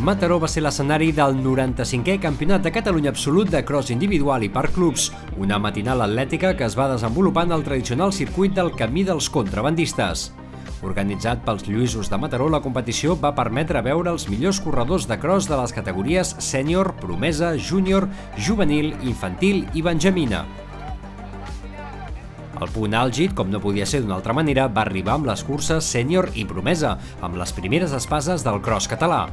Mataró va ser l'escenari del 95è Campionat de Catalunya Absolut de Cross individual i per clubs, una matinal atlètica que es va desenvolupar en el tradicional circuit del Camí dels Contrabandistes. Organitzat pels Lluïsos de Mataró, la competició va permetre veure els millors corredors de cross de les categories sènior, promesa, júnior, juvenil, infantil i benjamina. El punt àlgid, com no podia ser d'una altra manera, va arribar amb les curses sènior i promesa, amb les primeres espases del cross català.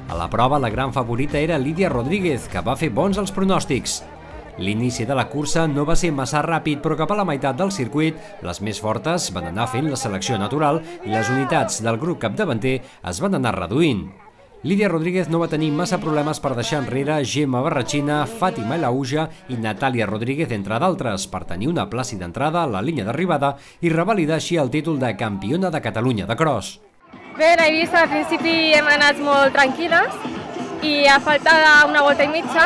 A la prova, la gran favorita era Lídia Rodríguez, que va fer bons els pronòstics. L'inici de la cursa no va ser massa ràpid, però cap a la meitat del circuit, les més fortes van anar fent la selecció natural i les unitats del grup capdavanter es van anar reduint. Lídia Rodríguez no va tenir massa problemes per deixar enrere Gemma Barratxina, Fàtima Elauja i Natàlia Rodríguez, entre d'altres, per tenir una plàcida entrada a la línia d'arribada i revalidar així el títol de campiona de Catalunya de cross. Bé, a Eivissa al principi hem anat molt tranquil·les i a falta d'una volta i mitja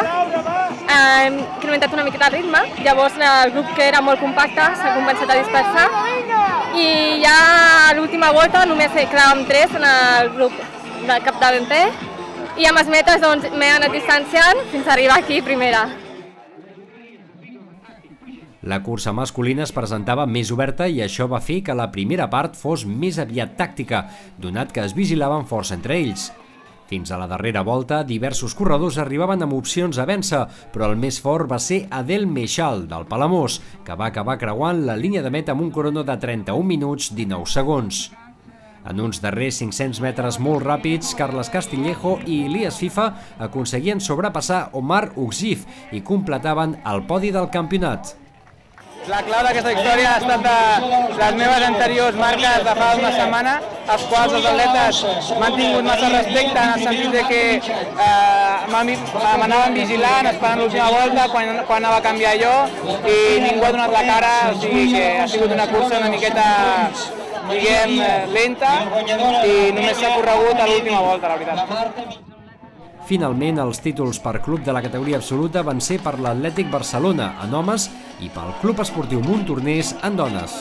hem incrementat una miqueta el ritme. Llavors el grup, que era molt compacte, s'ha començat a dispersar i ja a l'última volta només quedàvem 3 en el grup del capdavanter i amb les metes m'he anat distanciant fins a arribar aquí primera. La cursa masculina es presentava més oberta i això va fer que la primera part fos més aviat tàctica, donat que es vigilaven força entre ells. Fins a la darrera volta, diversos corredors arribaven amb opcions a vèncer, però el més fort va ser Adel Meixal, del Palamós, que va acabar creuant la línia de meta amb un crono de 31 minuts 19 segons. En uns darrers 500 metres molt ràpids, Carles Castillejo i Elias FIFA aconseguien sobrepassar Omar Uxif i completaven el podi del campionat. La clau d'aquesta victòria ha estat de les meves anteriors marques de fa una setmana, als quals els atletes m'han tingut massa respecte en el sentit que m'anaven vigilant, esperant l'última volta, quan anava a canviar jo, i ningú ha donat la cara, o sigui que ha sigut una cursa una miqueta, diguem, lenta, i només s'ha corregut a l'última volta, la veritat. Finalment, els títols per club de la categoria absoluta van ser per l'Atlètic Barcelona en homes i pel Club Esportiu Montornès en dones.